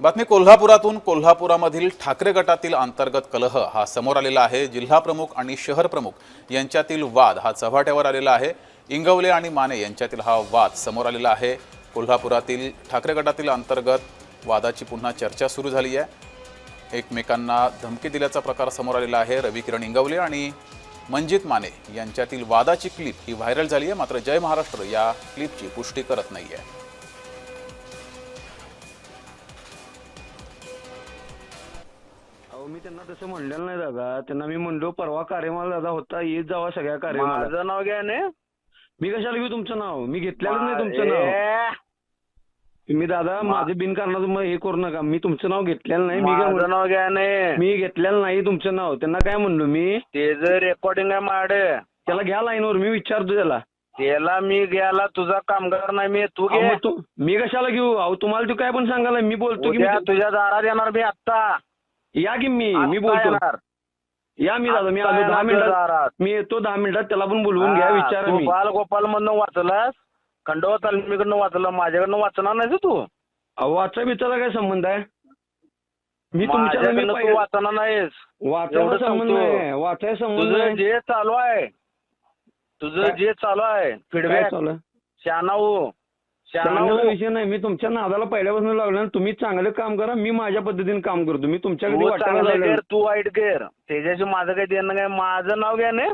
बातमी कोल्हापुरातून. कोल्हापुरामधील ठाकरे गटातील अंतर्गत कलह हा समोर आलेला आहे. जिल्हा प्रमुख आणि शहर प्रमुख यांच्यातील वाद हा चव्हाट्यावर आलेला आहे. इंगवले आणि माने यांच्यातील हा वाद समोर आलेला आहे. कोल्हापुरातील ठाकरे गटातील अंतर्गत वादाची पुन्हा चर्चा सुरू झाली आहे. एकमेकांना धमकी दिल्याचा प्रकार समोर आलेला आहे. रवी किरण इंगवले आणि मंजित माने यांच्यातील वादाची क्लिप ही व्हायरल झाली आहे. मात्र जय महाराष्ट्र या क्लिपची पुष्टी करत नाहीये. मी त्यांना तसं म्हणलेलं नाही दादा. त्यांना मी म्हणलो परवा कार्यक्रमाला दादा होता, येत जावा सगळ्या कार्यक्रमाला. माझं नाव घ्या ने. मी कशाला घेऊ तुमचं नाव? मी घेतलेलंच नाही तुमचं नाव. तुम्ही दादा माझं बिनकारणाचं मग हे करू नका. मी तुमचं नाव घेतलेलं नाही. माझं नाव घ्या ने. मी घेतलेलं नाही तुमचं नाव. त्यांना काय म्हणलो मी? ते जर रेकॉर्डिंग आहे माड त्याला घ्या लाईनवर. मी विचारतो त्याला मी घ्यायला तुझा कामगार नाही मी. तू घे. मी कशाला घेऊ? अहो तुम्हाला तू काय पण सांगायला. मी बोलतो की तुझ्या दारात येणार मी आत्ता. या की मी बोलतो. या मी दादा. मी आलो 10 मिनिटात. मी येतो 10 मिनिटात. त्याला पण बोलवून घ्या. विचार. मी गोपाल मधनं वाचलास, खंडोबा तालमीकडनं वाचलं, माझ्याकडनं वाचणार नाही तू. अहो वाचा बिचारा काय संबंध आहे? मी तुमच्या तू वाचणार नाहीस. वाचायला संबंध नाही. वाचायला संबंध तुझं जे चालू आहे, फीडबॅक शहाणाऊ विषय नाही. मी तुमच्या नादाला पहिल्यापासून लागलो. तुम्ही चांगलं काम करा. मी माझ्या पद्धतीने काम करतो. मी तुमच्याकडे तू वाईट कर. त्याच्याशी माझं काही देणं काय. माझं नाव घ्या ने.